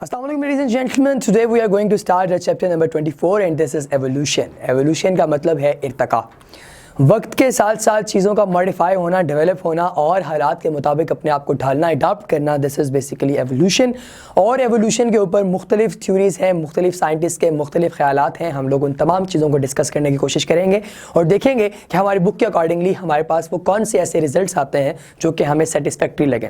Assalamu alaikum ladies and gentlemen, today we are going to start at chapter number 24 and this is evolution. Evolution का मतलब है इर्तका। वक्त के साथ साथ चीज़ों का मॉडिफाई होना, डेवलप होना और हालात के मुताबिक अपने आप को ढालना, अडाप्ट करना, दिस इज़ बेसिकली एवोल्यूशन। और एवोल्यूशन के ऊपर मुख्तलिफ थ्योरीज़ हैं, मुख्तलिफ साइंटिस्ट के मुख्तलिफ ख्यालात हैं। हम लोग उन तमाम चीज़ों को डिस्कस करने की कोशिश करेंगे और देखेंगे कि हमारी बुक के अकॉर्डिंगली हमारे पास वो कौन से ऐसे रिजल्ट्स आते हैं जो कि हमें सेटिस्फैक्ट्री लगें।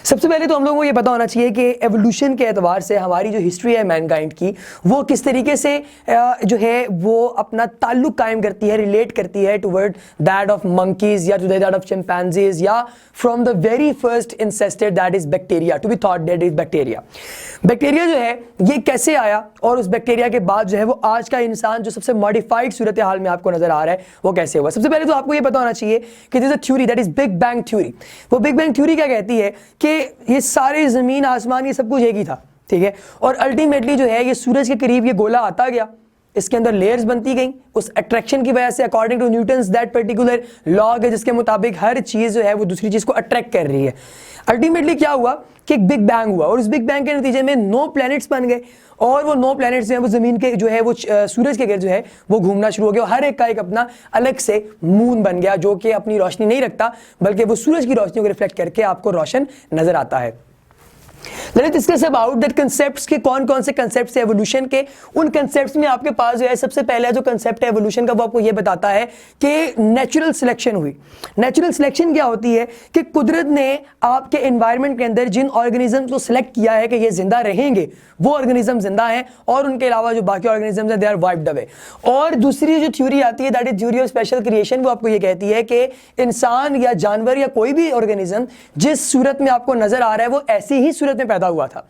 सबसे पहले तो हम लोगों को ये पता होना चाहिए कि एवोल्यूशन के एतबार से हमारी जो हिस्ट्री है मैनकाइंड की, वो किस तरीके से जो है वो अपना ताल्लुक कायम करती है, रिलेट करती है टुवर्ड दैट ऑफ मंकीज या टू दैट ऑफ चिंपैंजीज या from the very first ancestor that is bacteria, to be thought that is bacteria. Bacteria जो है ये कैसे आया और उस बैक्टीरिया के बाद जो है वो आज का इंसान जो सबसे मॉडिफाइड सूरत हाल में आपको नजर आ रहा है वो कैसे हुआ। सबसे पहले तो आपको ये पता होना चाहिए कि this is a theory that is big bang theory. वो बिग बैंग थ्योरी क्या कहती है कि ये सारे जमीन आसमान ये सब कुछ एक ही था, ठीक है, और अल्टीमेटली जो है ये सूरज के करीब ये गोला आता गया, इसके अंदर लेयर्स बनती गई उस अट्रैक्शन की वजह से, according to Newton's that particular law है जिसके मुताबिक हर चीज जो है वो दूसरी चीज को अट्रैक्ट कर रही है। अल्टीमेटली क्या हुआ कि एक बिग बैंग हुआ और उस बिग बैंग के नतीजे में 9 प्लैनेट्स बन गए और वो 9 प्लैनेट्स जो है वो जमीन के जो है वो सूरज के गिर्द जो है वो घूमना शुरू हो गया। हर एक का एक अपना अलग से मून बन गया जो कि अपनी रोशनी नहीं रखता बल्कि वो सूरज की रोशनी को रिफ्लेक्ट करके आपको रोशन नजर आता है। Let's discuss about that concepts के कौन कौन से कंसेप्ट है एवोल्यूशन के। उन कंसेप्ट्स में आपके पास जो है सबसे पहला जो कंसेप्ट है एवोल्यूशन का वो आपको ये बताता है कि नेचुरल सिलेक्शन हुई। नेचुरल सिलेक्शन क्या होती है कि कुदरत ने आपके एनवायरनमेंट के अंदर जिन ऑर्गेनिज्म को सिलेक्ट किया है कि ये जिंदा रहेंगे वो ऑर्गेनिज्म जिंदा हैं और उनके अलावा जो बाकी ऑर्गेनिज्म हैं दे आर वाइप्ड अवे। और दूसरी जो थ्योरी आती है that is theory of special creation, वो आपको ये कहती है कि इंसान या जानवर या कोई भी ऑर्गेनिज्म जिस सूरत में आपको नजर आ रहा है वो ऐसी ही सूरत में पैदा हुआ था।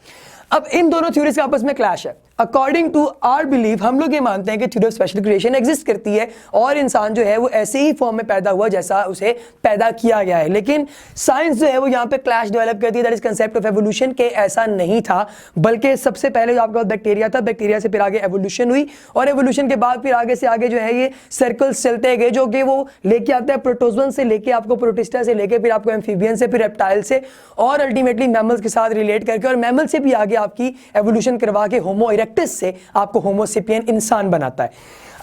अब इन दोनों थ्योरीज का आपस में क्लैश है। अकॉर्डिंग टू आवर बिलीफ हम लोग ये मानते हैं कि theory of special creation exist करती है और इंसान जो है वो ऐसे ही फॉर्म में पैदा हुआ जैसा उसे पैदा किया गया है, लेकिन साइंस जो है वो यहाँ पे क्लैश डेवलप करती है that is concept of evolution के ऐसा नहीं था, बल्कि सबसे पहले जो आपके पास बैक्टीरिया था, बैक्टीरिया से फिर आगे एवोल्यूशन हुई और एवोल्यूशन के बाद फिर आगे से आगे जो है ये सर्कल्स चलते गए जो कि वो लेके आते हैं प्रोटोजोन से लेके आपको प्रोटिस्टा से लेके फिर आपको एम्फीबियन से फिर रेप्टाइल से और अल्टीमेटली मैमल्स के साथ रिलेट करके और मैमल से भी आगे आपकी एवोल्यूशन करवा के होमो इरेक्टस से आपको होमोसेपियन इंसान बनाता है।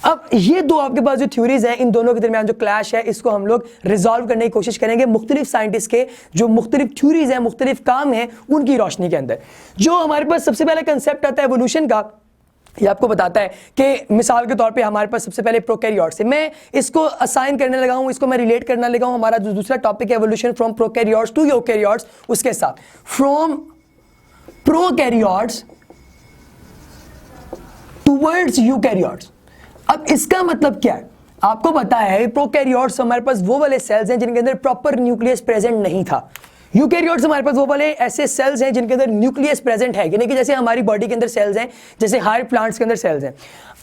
अब ये दो आपके पास जो थ्योरीज हैं इन दोनों के दरमियान जो क्लैश है इसको हम लोग रिजॉल्व करने की कोशिश करेंगे मुख्तलिफ साइंटिस्ट के जो मुख्तलिफ थ्योरीज हैं, मुख्तलिफ काम हैं उनकी रोशनी के अंदर। जो हमारे पास सबसे पहला कंसेप्ट आता है एवोल्यूशन का, ये आपको बताता है कि मिसाल के तौर पे हमारे पास सबसे पहले प्रोकैरियोट्स है। मैं इसको असाइन करने लगा हूं, इसको मैं रिलेट करने लगा हूं हमारा जो दूसरा टॉपिक है evolution from prokaryotes to eukaryotes, उसके साथ फ्रॉम प्रोकैरियोट्स टुवर्ड्स यूकैरियोट्स। अब इसका मतलब क्या है आपको पता है, प्रोकैरियोट्स हमारे पास वो वाले सेल्स हैं जिनके अंदर प्रॉपर न्यूक्लियस प्रेजेंट नहीं था। यूकैरियोट्स हमारे पास वो वाले ऐसे सेल्स हैं जिनके अंदर न्यूक्लियस प्रेजेंट है, यानी कि जैसे हमारी बॉडी के अंदर सेल्स हैं, जैसे हायर प्लांट्स के अंदर सेल्स हैं।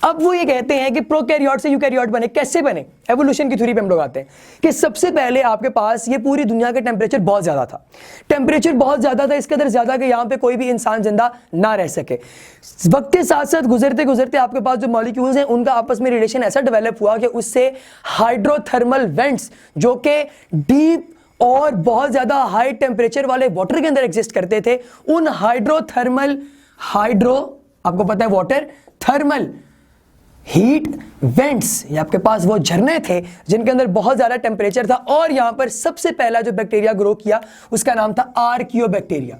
अब वो ये कहते हैं कि प्रोकैरियोट से यूकैरियोट बने, कैसे बने? एवोल्यूशन की थ्योरी पे हम लोग आते हैं कि सबसे पहले आपके पास ये पूरी दुनिया का टेम्परेचर बहुत ज्यादा था, टेम्परेचर बहुत ज्यादा था, इसके अंदर ज्यादा कि यहाँ पे कोई भी इंसान जिंदा ना रह सके। वक्त के साथ साथ गुजरते गुजरते आपके पास जो मॉलिक्यूल्स हैं उनका आपस में रिलेशन ऐसा डेवलप हुआ कि उससे हाइड्रोथर्मल वेंट्स जो कि डीप और बहुत ज्यादा हाई टेम्परेचर वाले वाटर के अंदर एग्जिस्ट करते थे, उन हाइड्रो आपको पता है वाटर थर्मल हीट वेंट्स, ये आपके पास वो झरने थे जिनके अंदर बहुत ज्यादा टेम्परेचर था और यहां पर सबसे पहला जो बैक्टीरिया ग्रो किया उसका नाम था आर्कियोबैक्टीरिया।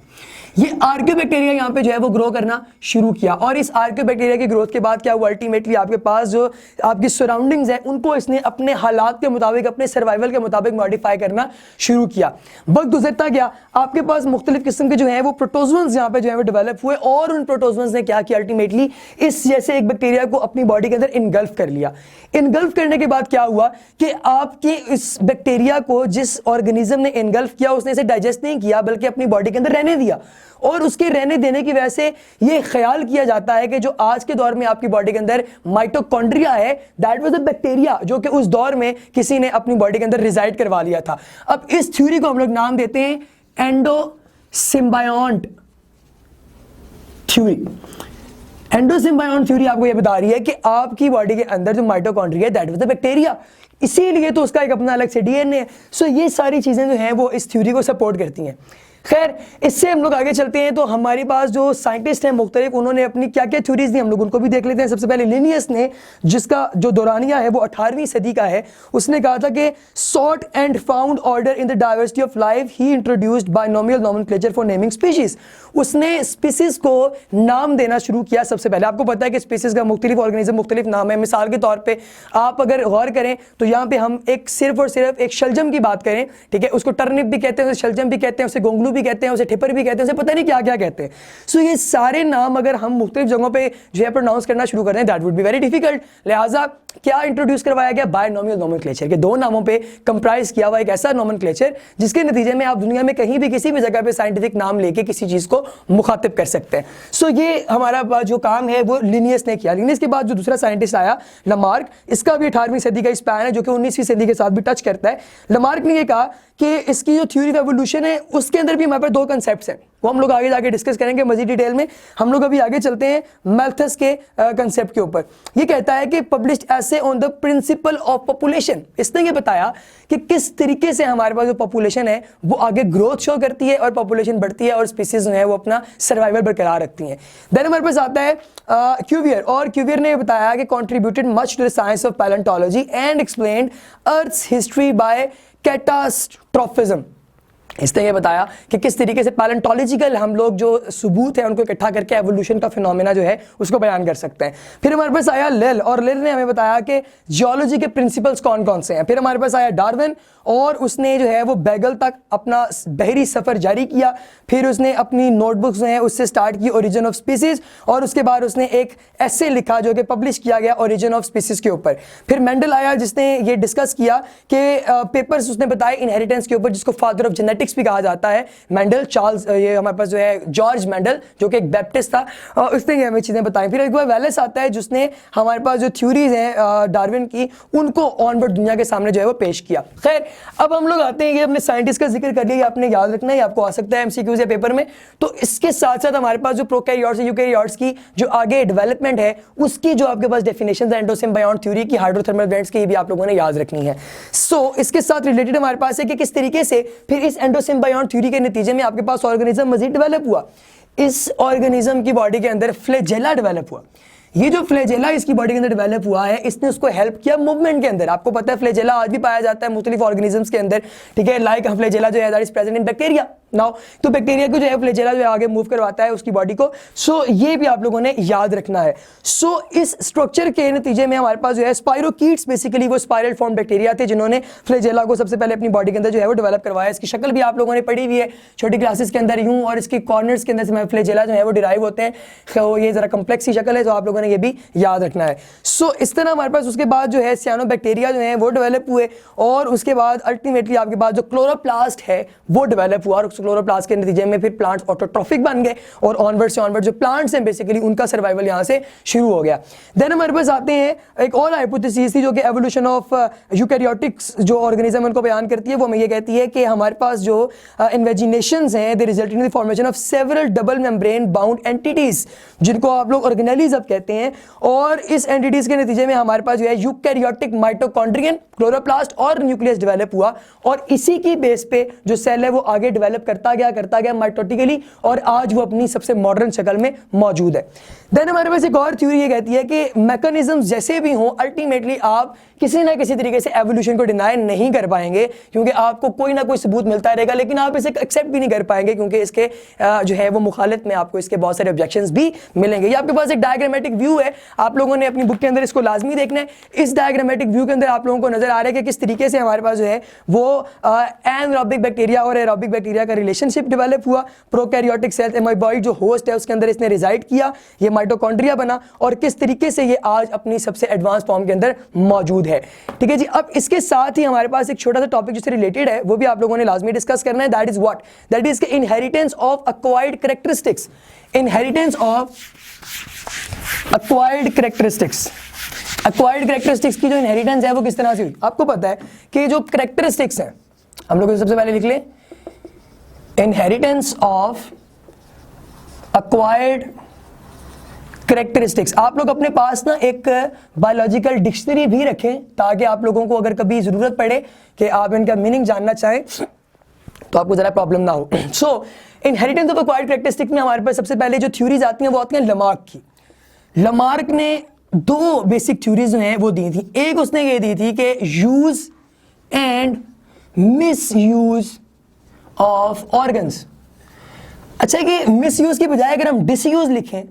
ये आर्कियोबैक्टीरिया यहां पे जो है वो ग्रो करना शुरू किया और इस आर्कियोबैक्टीरिया की ग्रोथ के बाद क्या हुआ, अल्टीमेटली आपके पास जो आपकी सराउंडिंग्स है उनको इसने अपने हालात के मुताबिक, अपने सर्वाइवल के मुताबिक मॉडिफाई करना शुरू किया। वक्त गुजरता गया, आपके पास मुख्तलिफ किस्म के जो है वो प्रोटोजोन्स यहाँ पे जो है वो डेवलप हुए और उन प्रोटोजोन्स ने क्या किया, अल्टीमेटली इस जैसे एक बैक्टीरिया को अपनी बॉडी के अंदर इनगल्फ कर लिया। इनगल्फ करने के बाद क्या हुआ कि आपके इस बैक्टीरिया को जिस ऑर्गेनिज्म ने इनगल्फ किया उसने इसे डाइजेस्ट नहीं किया बल्कि अपनी बॉडी के अंदर रहने दिया और उसके रहने देने की वजह से ये ख्याल किया जाता है कि जो आज के दौर में आपकी बॉडी के अंदर माइटोकॉन्ड्रिया है दैट वाज अ बैक्टीरिया जो कि उस दौर में किसी ने अपनी बॉडी के अंदर रिजाइड करवा लिया था। अब इस थ्योरी को हम लोग नाम देते हैं एंडोसिम्बायोंट थ्योरी। एंडोसिम्बायोंट थ्योरी आपको ये बता रही है कि आपकी बॉडी के अंदर जो माइटोकॉन्ड्रिया है दैट वाज द बैक्टीरिया, इसीलिए तो उसका एक अपना अलग से डीएनए है। सो ये सारी चीजें जो हैं वो इस थ्योरी को सपोर्ट करती हैं। खैर, इससे हम लोग आगे चलते हैं तो हमारे पास जो साइंटिस्ट हैं मुख्तलिफ, उन्होंने अपनी क्या क्या थ्योरीज दी हम लोग उनको भी देख लेते हैं। सबसे पहले लिनियस ने, जिसका जो दौरानिया है वो 18वीं सदी का है, उसने कहा था कि sort and found order in the diversity of life he introduced binomial nomenclature for naming species. उसने स्पीसीज को नाम देना शुरू किया सबसे पहले। आपको पता है कि स्पीसीज का मुख्तलिफ ऑर्गेनिज्म मुख्तलिफ नाम है। मिसाल के तौर पे आप अगर गौर करें तो यहाँ पे हम एक सिर्फ और सिर्फ एक शलजम की बात करें, ठीक है, उसको टर्निप भी कहते हैं, उसे शलजम भी कहते हैं, उसे गोंगलू भी कहते हैं, उसे ठिपर भी कहते हैं, उसे पता नहीं क्या क्या कहते हैं। सो ये सारे नाम अगर हम मुख्तलिफ जगहों पे जो है प्रोनाउंस करना शुरू कर दें, that would be very difficult. लिहाजा क्या इंट्रोड्यूस करवाया गया? बायनोमियल नोमेनक्लेचर के 2 नामों पे कंप्राइज किया हुआ एक ऐसा नोमेनक्लेचर जिसके नतीजे में आप दुनिया में कहीं भी किसी भी जगह पे साइंटिफिक नाम लेके किसी चीज को मुखातिब कर सकते हैं। सो ये हमारा जो काम है वो लिनियस ने किया। लिनियस के बाद जो दूसरा साइंटिस्ट आया, लमार्क, इसका भी 18वीं सदी का स्पैन है जो कि 19वीं सदी के साथ भी टच करता है। लमार्क ने ये कहा कि इसकी जो थ्योरी ऑफ एवोल्यूशन है उसके अंदर भी हमारे पास 2 कंसेप्ट्स हैं, वो हम लोग आगे जाके डिस्कस करेंगे मजीद डिटेल में। हम लोग अभी आगे चलते हैं मैल्थस के कंसेप्ट के ऊपर। ये कहता है कि पब्लिश्ड ऐसे on the principle of population. इसने ये बताया कि किस तरीके से हमारे पास जो पॉपुलेशन है वो आगे ग्रोथ शो करती है और पॉपुलेशन बढ़ती है और स्पीसीज जो है वो अपना सर्वाइवल बरकरार रखती हैं। देन हमारे पास आता है क्यूवियर, और क्यूवियर ने बताया कि contributed much to the science of palaeontology and explained earth's history by catastrophism. इसने ये बताया कि किस तरीके से पैलेंटोलॉजिकल हम लोग जो सबूत है उनको इकट्ठा करके एवोल्यूशन का फिनोमेना जो है उसको बयान कर सकते हैं। फिर हमारे पास आया लिल, और लिल ने हमें बताया कि जियोलॉजी के प्रिंसिपल्स कौन कौन से हैं। फिर हमारे पास आया डार्विन, और उसने जो है वो बैगल तक अपना बहरी सफ़र जारी किया। फिर उसने अपनी नोटबुक्स जो है उससे स्टार्ट की ओरिजिन ऑफ स्पीसीज, और उसके बाद उसने एक एसे लिखा जो कि पब्लिश किया गया ओरिजिन ऑफ स्पीसीज के ऊपर। फिर मेंडल आया जिसने ये डिस्कस किया कि पेपर्स उसने बताए इनहेरिटेंस के ऊपर, जिसको फादर ऑफ जेनेटिक्स भी कहा जाता है। मेंडल, चार्ल्स, ये हमारे पास जो है जॉर्ज मेंडल जो कि एक बैप्टिस्ट था, उसने ये हमें चीज़ें बताई। फिर एक बार वेलेस आता है जिसने हमारे पास जो थ्योरीज हैं डार्विन की उनको ऑनवर्ड दुनिया के सामने जो है वो पेश किया। खैर, अब हम लोग आते हैं कि अपने साइंटिस्ट का जिक्र कर लिया, आपने याद रखना है, आपको आ सकता है एमसीक्यूज या पेपर में। तो इसके साथ साथ हमारे पास जो प्रोकैरियोट्स और यूकैरियोट्स की जो आगे डेवलपमेंट है उसकी जो आपके पास डेफिनेशन है एंडोसिम्बायोट थ्योरी की, हाइड्रोथर्मल वेंट्स की, भी आप लोगों ने याद रखनी है। सो इसके साथ रिलेटेड हमारे पास है कि किस तरीके से फिर इस एंडोसिम्बायोट थ्योरी के नतीजे में आपके पास ऑर्गेनिज्म मजीद डेवलप हुआ। इस ऑर्गेनिज्म की बॉडी के अंदर फ्लैजेला डेवलप हुआ। ये जो फ्लैजेला इसकी बॉडी के अंदर डेवलप हुआ है, इसने उसको हेल्प किया मूवमेंट के अंदर। आपको पता है फ्लैजेला आज भी पाया जाता है मुख्तलिफ ऑर्गेनिजम्स के अंदर, ठीक है, लाइक फ्लैजेला जो है that is present in bacteria now. तो बैक्टीरिया को जो है फ्लैजेला जो है आगे मूव करवाता है उसकी बॉडी को। सो ये भी आप लोगों ने याद रखना है। सो इस स्ट्रक्चर के नतीजे में हमारे पास जो है स्पाइरोकीट्स, बेसिकली वो स्पाइरल फॉर्म बैक्टीरिया थे जिन्होंने फ्लैजेला को सबसे पहले अपनी बॉडी के अंदर जो है वो डेवलप करवाया। इसकी शक्ल भी आप लोगों ने पढ़ी हुई है छोटी क्लासेस के अंदर यूं, और इसकी कॉर्नर्स के अंदर से फ्लैजेला जो है वो डिराइव होते हैं। तो ये जरा कम्प्लेक्स सी शक्ल है, तो आप लोगों ने ये भी याद रखना है। सो इस तरह हमारे पास उसके बाद जो है सियानोबैक्टीरिया जो है वो डेवलप हुए, और उसके बाद अल्टीमेटली आपके पास जो क्लोरोप्लास्ट है वो डेवलप हुआ, और उस क्लोरोप्लास्ट के नतीजे में फिर प्लांट्स ऑटोट्रॉफिक बन गए, और ऑनवर्ड से ऑनवर्ड जो प्लांट्स हैं बेसिकली उनका सर्वाइवल यहाँ से शुरू हो गया। देन हमारे पास आते हैं एक और हाइपोथेसिस थी जो कि एवोल्यूशन ऑफ यूकैरियोटिक्स जो ऑर्गेनिज्म उनको बयान करती है। वो हमें ये कहती है कि हमारे पास जो इन्वेजिनेशंस हैं they result in the formation of several double membrane bound entities, जिनको आप लोग ऑर्गेनेलीज अब कहते हैं। और इस एंटिटीज के नतीजे में हमारे पास जो है यूकैरियोटिक माइटोकॉन्ड्रियन, क्लोरोप्लास्ट और न्यूक्लियस डेवलप हुआ, और इसी की बेस पे जो सेल है वो आगे डेवलप करता गया माइटोटिकली, और आज वो अपनी सबसे मॉडर्न शक्ल में मौजूद है। देन हमारे पास एक और थ्योरी ये कहती है कि मैकेनिज्म जैसे भी हों, अल्टीमेटली आप किसी ना किसी तरीके से एवोल्यूशन को डिनाई नहीं कर पाएंगे, क्योंकि आपको कोई ना कोई सबूत मिलता रहेगा, लेकिन आप इसे एक्सेप्ट भी नहीं कर पाएंगे क्योंकि इसके जो है वो मुखालिफ में आपको इसके बहुत सारे ऑब्जेक्शंस भी मिलेंगे। ये आपके पास एक डायग्रामेटिक व्यू है, आप लोगों ने अपनी बुक के अंदर इसको लाजमी देखना है। इस डायग्रामेटिक व्यू के अंदर आप लोगों को नजर आ रहा है कि किस तरीके से हमारे पास जो है वो एनारोबिक बैक्टीरिया और एरोबिक बैक्टीरिया का रिलेशनशिप डेवलप हुआ। प्रोकैरियोटिक सेल एमोइबॉइड जो होस्ट है उसके अंदर इसने रिजाइड किया, ये माइटोकॉन्ड्रिया बना, और किस तरीके से ये आज अपनी सबसे एडवांस फॉर्म के अंदर मौजूद है। ठीक है जी। अब इसके साथ ही हमारे पास एक छोटा सा टॉपिक जिससे रिलेटेड है वो भी आप लोगों ने लाजमी डिस्कस करना है। That is what? That is inheritance of acquired characteristics. Inheritance of acquired characteristics. Acquired characteristics की जो इनहेरिटेंस है वो किस तरह से हुई? आपको पता है कि जो कैरेक्टरिस्टिक्स हैं, हम लोग सबसे पहले लिख लें इनहेरिटेंस ऑफ एक्वायर्ड कैरेक्टरिस्टिक्स। आप लोग अपने पास ना एक बायोलॉजिकल डिक्शनरी भी रखें ताकि आप लोगों को अगर कभी जरूरत पड़े कि आप इनका मीनिंग जानना चाहें तो आपको जरा प्रॉब्लम ना हो। सो इनहेरिटेंस ऑफ एक्वायर्ड कैरेक्टरिस्टिक में हमारे पास सबसे पहले जो थ्योरीज आती हैं वो आती हैं लमार्क की। लमार्क ने दो बेसिक थ्योरीज जो हैं वो दी थी। एक उसने ये दी थी कि use and miss use of organs. अच्छा कि मिस यूज की बजाय अगर हम डिसयूज लिखें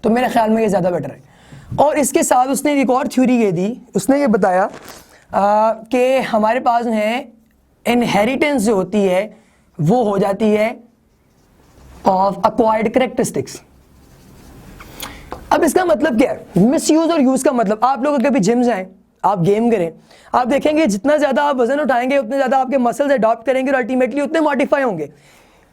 तो मेरे ख्याल में ये ज़्यादा बेटर है। और इसके साथ उसने एक और थ्योरी ये दी, उसने ये बताया कि हमारे पास है इनहेरिटेंस जो होती है वो हो जाती है ऑफ एक्वायर्ड कैरेक्टरिस्टिक्स। अब इसका मतलब क्या है? मिस यूज और यूज का मतलब, आप लोग कभी जिम जाएं, आप गेम करें, आप देखेंगे जितना ज्यादा आप वजन उठाएंगे उतने ज्यादा आपके मसल्स अडॉप्ट करेंगे और अल्टीमेटली उतने मॉडिफाई होंगे।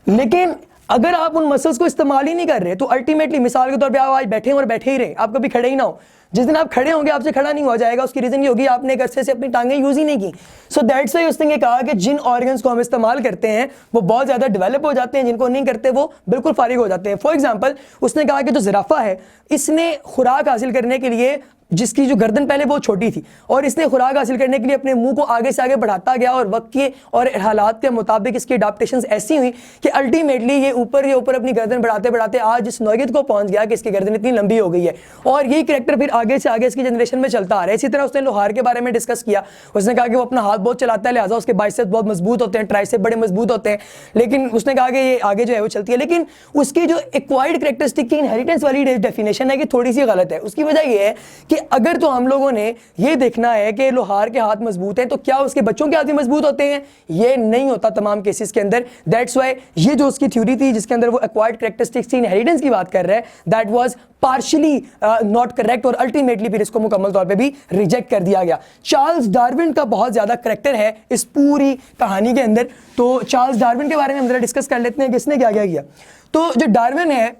लेकिन अगर आप उन मसल्स को इस्तेमाल ही नहीं कर रहे तो अल्टीमेटली मिसाल के तौर पे आप आज बैठे और बैठे ही रहे, आप कभी खड़े ही ना हो, जिस दिन आप खड़े होंगे आपसे खड़ा नहीं हो जाएगा। उसकी रीजन ये होगी आपने एक अरसे से अपनी टांगें यूज ही नहीं की। सो दैट्स व्हाई उसने ये कहा कि जिन ऑर्गन्स को हम इस्तेमाल करते हैं वो बहुत ज्यादा डेवलप हो जाते हैं, जिनको नहीं करते वो बिल्कुल फारिग हो जाते हैं। फॉर एग्जाम्पल उसने कहा कि जो जिराफा है इसने खुराक हासिल करने के लिए, जिसकी जो गर्दन पहले बहुत छोटी थी और इसने खुराक हासिल करने के लिए अपने मुंह को आगे से आगे बढ़ाता गया और वक्त के और हालात के मुताबिक इसकी अडॉप्टेशंस ऐसी हुई कि अल्टीमेटली ये ऊपर अपनी गर्दन बढ़ाते बढ़ाते आज इस नौयत को पहुंच गया कि इसकी गर्दन इतनी लंबी हो गई है। और ये कैरेक्टर फिर आगे से आगे इसकी जनरेशन में चलता आ रहा है। इसी तरह उसने लोहार के बारे में डिस्कस किया। उसने कहा कि वो अपना हाथ बहुत चलाता है, लिहाजा उसके बाइसेप्स बहुत मजबूत होते हैं, ट्राइसेप बड़े मजबूत होते हैं। लेकिन उसने कहा कि ये आगे जो है वो चलती है। लेकिन उसकी जो एक्वायर्ड कैरेक्टरिस्टिक की इनहेरिटेंस वाली डेफिनेशन है कि थोड़ी सी गलत है। उसकी वजह यह है कि अगर तो हम लोगों ने ये देखना है कि लोहार के हाथ मजबूत हैं तो क्या उसके बच्चों के हाथ भी मजबूत होते हैं? ये नहीं होता तमाम केसेस के अंदर। दैट्स व्हाई ये जो उसकी थ्योरी थी जिसके अंदर वो एक्वायर्ड कैरेक्टरिस्टिक्स की इनहेरिटेंस की बात कर रहा है, that was partially not correct और अल्टीमेटली फिर इसको मुकम्मल तौर पे भी रिजेक्ट कर दिया गया। चार्ल्स डार्विन का बहुत ज्यादा करेक्टर है इस पूरी कहानी के अंदर। तो चार्ल्स डार्विन के बारे में हम जरा डिस्कस कर लेते हैं कि इसने क्या क्या किया। तो जो डार्विन है,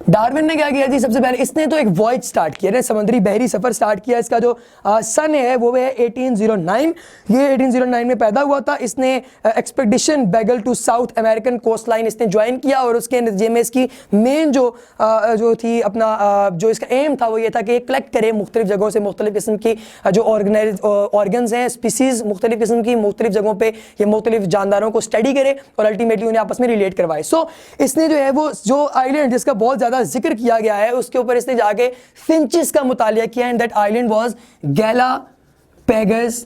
डार्विन ने क्या किया जी? सबसे पहले इसने तो एक वॉयज स्टार्ट किया, समुद्री बहरी सफर स्टार्ट किया। इसका जो सन है वो है 1809। ये 1809 में पैदा हुआ था। इसने expedition Beagle to South American coast line इसने ज्वाइन किया और उसके नतीजे में इसकी मेन जो थी अपना जो इसका एम था वो ये था कि कलेक्ट करे मुख्तलिफ जगहों से मुख्तलिफ किस्म की जो ऑर्गन्स हैं, स्पीसीज मुख्तलिफ किस्म की मुख्तलिफ जगहों पर ये मुख्तलिफ जानदारों को स्टडी करे और अल्टीमेटली उन्हें आपस में रिलेट करवाए। सो इसने जो है वो जो आइलैंड जिसका बहुत ज्यादा जिक्र किया गया है उसके ऊपर इसने जाके फिंचेस का मुतालिया किया and that island was Galapagos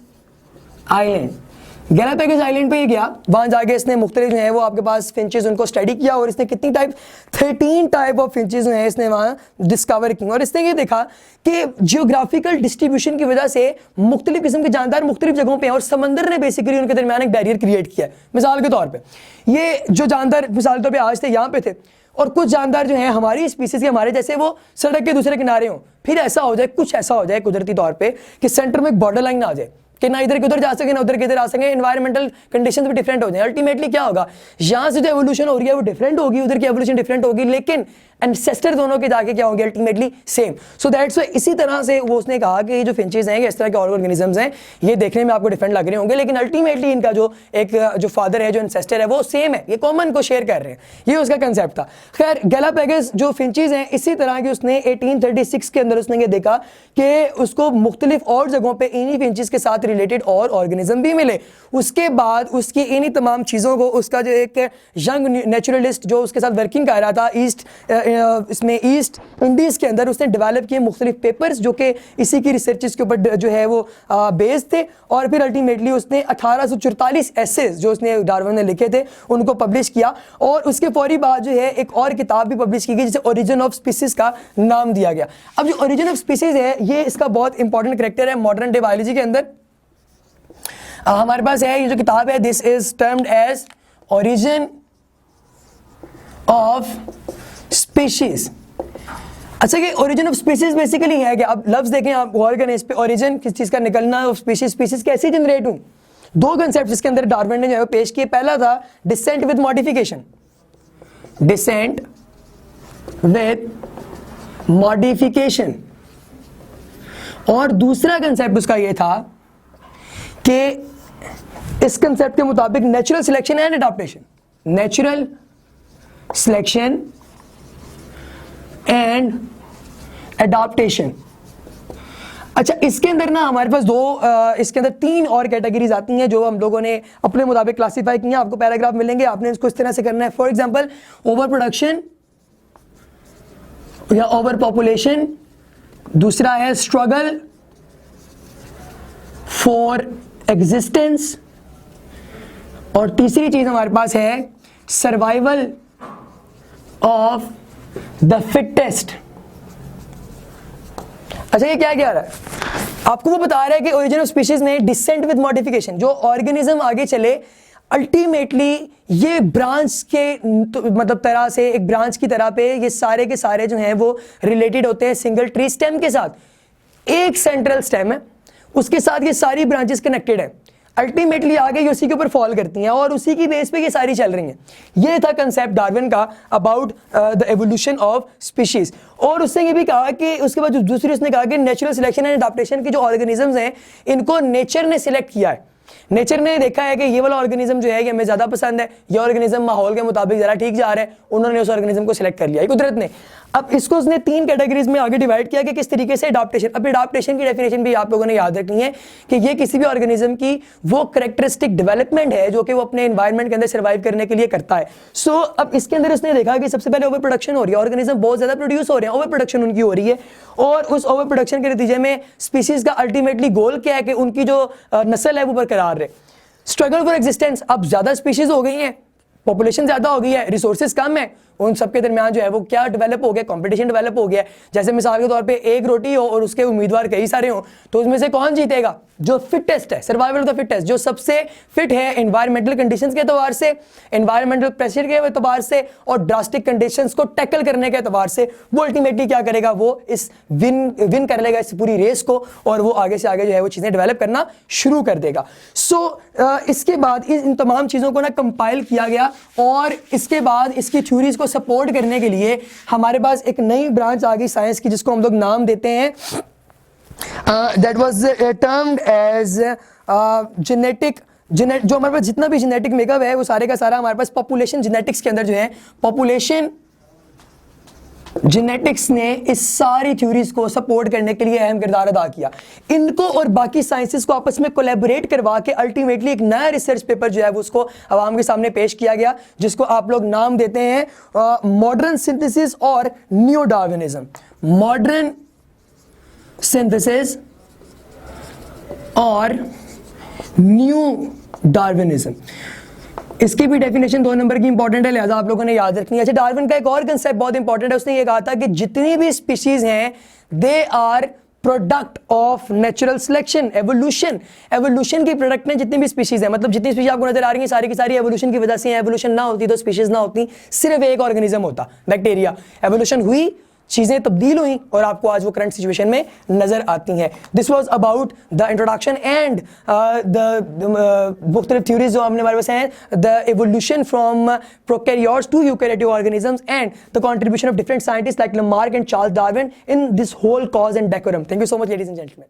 island. Galapagos island पे ये गया, वहां जाके इसने मुख्तलिफ जो है वो आपके पास फिंचेस उनको स्टडी किया और इसने कितनी टाइप 13 टाइप ऑफ फिंचेस जो है इसने वहां डिस्कवर की। और इसने ये देखा कि जियोग्राफिकल डिस्ट्रीब्यूशन की वजह से मुख्तलिफ किस्म के जानदार मुख्तलिफ जगहों पे हैं और समंदर ने बेसिकली उनके दरमियान एक बैरियर क्रिएट किया है। मिसाल के तौर पर ये जो जानदार मिसाल के तौर पर आज थे यहाँ पे थे और कुछ जानदार जो हैं हमारी स्पीसीज के हमारे जैसे वो सड़क के दूसरे किनारे हों, फिर ऐसा हो जाए, कुछ ऐसा हो जाए कुदरती तौर पे कि सेंटर में एक बॉर्डर लाइन आ जाए कि ना इधर के उधर जा सके ना उधर के इधर आ सके, एनवायरमेंटल कंडीशंस भी डिफरेंट हो जाए। अल्टीमेटली क्या होगा, यहाँ से जो एवोल्यूशन हो रही है वो डिफरेंट होगी, उधर की एवोल्यूशन डिफरेंट होगी, लेकिन एंसेस्टर दोनों के जाके क्या होंगे ultimately same. So that's why इसी तरह से वो उसने कहा कि ये जो फिंचेस हैं इस तरह के ऑर्गेनिजम्स हैं, ये देखने में आपको डिफरेंट लग रहे होंगे लेकिन अल्टीमेटली इनका जो एक जो फादर है जो एंसेस्टर है वो सेम है, ये कॉमन को शेयर कर रहे हैं। ये उसका कंसेप्ट था। खैर गैलापैगस जो फिंचेस हैं इसी तरह की उसने 1836 के अंदर उसने ये देखा कि उसको मुख्तलिफ और जगहों पर इन्हीं फिंचेस के साथ रिलेटेड और ऑर्गेनिज्म भी मिले। उसके बाद उसकी इन्हीं तमाम चीज़ों को उसका जो एक यंग नेचुरलिस्ट जो उसके साथ वर्किंग कर रहा था इसमें ईस्ट इंडीज़ के अंदर, उसने डेवलप किए मुख्तलिफ पेपर्स जो कि इसी की रिसर्चेस के ऊपर जो है वो बेस्ड थे। और फिर अल्टीमेटली उसने 1844 एसेज जो उसने डार्विन ने लिखे थे उनको पब्लिश किया और उसके फौरी बाद जो है एक और किताब भी पब्लिश की गई जिसे ओरिजिन ऑफ स्पीसीज का नाम दिया गया। अब जो ओरिजिन ऑफ स्पीसीज है ये इसका बहुत इंपॉर्टेंट कैरेक्टर है मॉडर्न डे बायोलॉजी के अंदर। हमारे पास है ये जो किताब है, this is termed as origin of species. अच्छा कि ओरिजिन ऑफ स्पीशीज बेसिकली है कि आप लफ्ज देखें, आप गौर करें इस पे, ओरिजिन किस चीज का निकलना ऑफ स्पीशीज, स्पीशीज कैसे जनरेट हुई। दो कंसेप्ट इसके अंदर डार्विन ने जो है पेश किए। पहला था descent with modification, descent with modification, और दूसरा कंसेप्ट उसका ये था कि इस कंसेप्ट के मुताबिक natural selection and adaptation, natural selection and adaptation. अच्छा, इसके अंदर ना हमारे पास इसके अंदर 3 और कैटेगरीज आती हैं जो हम लोगों ने अपने मुताबिक क्लासीफाई की हैं। आपको पैराग्राफ मिलेंगे, आपने इसको इस तरह से करना है। फॉर एग्जांपल, ओवर प्रोडक्शन या ओवर पॉपुलेशन, दूसरा है स्ट्रगल फॉर एग्जिस्टेंस, और तीसरी चीज हमारे पास है सर्वाइवल ऑफ द फिटेस्ट। अच्छा, ये क्या कह रहा है? आपको वो बता रहा है कि ओरिजिन ऑफ स्पीशीज में डिसेंट विद मॉडिफिकेशन, जो ऑर्गेनिज्म आगे चले अल्टीमेटली ये ब्रांच के मतलब तरह से, एक ब्रांच की तरह पे ये सारे के सारे जो हैं वो रिलेटेड होते हैं सिंगल ट्री स्टेम के साथ। एक सेंट्रल स्टेम है, उसके साथ ये सारी ब्रांचेस कनेक्टेड है, अल्टीमेटली आगे ये उसी के ऊपर फॉल करती हैं और उसी की बेस पे ये सारी चल रही हैं। ये था कंसेप्ट डार्विन का about the evolution of species. और उसने ये भी कहा कि उसके बाद दूसरी उसने कहा कि नेचुरल सिलेक्शन एंड अडैप्टेशन के जो ऑर्गेनिजम्स हैं इनको नेचर ने सिलेक्ट किया है। नेचर ने देखा है कि ये वाला ऑर्गेनिज्म जो है ये हमें ज्यादा पसंद है, ये ऑर्गेनिज्म माहौल के मुताबिक जरा ठीक जा रहा है, उन्होंने उस ऑर्गेनिज्म को सिलेक्ट कर लिया, कुदरत ने। अब इसको उसने 3 कैटेगरीज में आगे डिवाइड किया कि किस तरीके से अडॉप्टेशन। अब अडॉप्टेशन की डेफिनेशन भी आप लोगों ने याद रखनी है कि ये किसी भी ऑर्गेनिज्म की वो कैरेक्टरिस्टिक डेवलपमेंट है जो कि वो अपने एनवायरनमेंट के अंदर सर्वाइव करने के लिए करता है। सो अब इसके अंदर उसने देखा कि सबसे पहले ओवर प्रोडक्शन हो रही है, ऑर्गेनिज्म बहुत ज्यादा प्रोड्यूस हो रहे हैं, ओवर प्रोडक्शन उनकी हो रही है, और उस ओवर प्रोडक्शन के नतीजे में स्पीशीज का अल्टीमेटली गोल क्या है कि उनकी जो नस्ल है वो बरकरार रहे। स्ट्रगल फॉर एग्जिस्टेंस, अब ज्यादा स्पीशीज हो गई हैं, पॉपुलेशन ज्यादा हो गई है, रिसोर्सेज कम है, उन सबके दरमियान जो है वो क्या डेवलप हो गया, कंपटीशन डेवलप हो गया। जैसे मिसाल के तौर पे एक रोटी हो और उसके उम्मीदवार कई सारे हो, तो उसमें से कौन जीतेगा? जो फिटेस्ट है, सर्वाइवल ऑफ द फिटेस्ट, जो सबसे फिट है एनवायरमेंटल कंडीशंस के एतबार से, एनवायरमेंटल प्रेशर के एतबार से और ड्रास्टिक कंडीशंस को टैकल करने के एतबार से, वो अल्टीमेटली क्या करेगा? वो इस विन कर लेगा इस पूरी रेस को, और वो आगे से आगे जो है वो चीजें डेवलप करना शुरू कर देगा। इसके बाद इन तमाम चीजों को ना कंपाइल किया गया, और इसके बाद इसकी थ्योरीज को सपोर्ट करने के लिए हमारे पास एक नई ब्रांच आ गई साइंस की, जिसको हम लोग नाम देते हैं that was termed as genetic जो हमारे पास जितना भी जेनेटिक मेकअप है वो सारे का सारा हमारे पास पॉपुलेशन जेनेटिक्स के अंदर जो है, पॉपुलेशन जेनेटिक्स ने इस सारी थ्योरीज को सपोर्ट करने के लिए अहम किरदार अदा किया। इनको और बाकी साइंसेस को आपस में कोलैबोरेट करवा के अल्टीमेटली एक नया रिसर्च पेपर जो है वो उसको आवाम के सामने पेश किया गया, जिसको आप लोग नाम देते हैं मॉडर्न सिंथेसिस और न्यू डार्विनिज्म। मॉडर्न सिंथेसिस और न्यू डार्विनिज्म, इसकी भी डेफिनेशन 2 नंबर की इंपॉर्टेंट है, लिहाजा आप लोगों ने याद रखनी है। अच्छा, डार्विन का एक और कंसेप्ट बहुत इंपॉर्टेंट है, उसने ये कहा था कि जितनी भी स्पीशीज हैं they are product of natural selection, evolution. Evolution की प्रोडक्ट में जितनी भी स्पीशीज है, मतलब जितनी स्पीशीज आपको नजर आ रही है सारी की सारी एवोल्यूशन की वजह से। एवोल्यूशन ना होती तो स्पीशीज ना होती, सिर्फ एक ऑर्गेनिज्म होता, बैक्टीरिया। एवोल्यूशन हुई, चीजें तब्दील हुई, और आपको आज वो करंट सिचुएशन में नजर आती हैं। This was about the introduction and the मुख्तलिफ थ्योरीज जो हमने हमारे पास हैं, the evolution from prokaryotes to eukaryotic organisms and the contribution of different scientist like Lamarck and Charles Darwin in this whole cause and decorum. Thank you so much ladies and gentleman.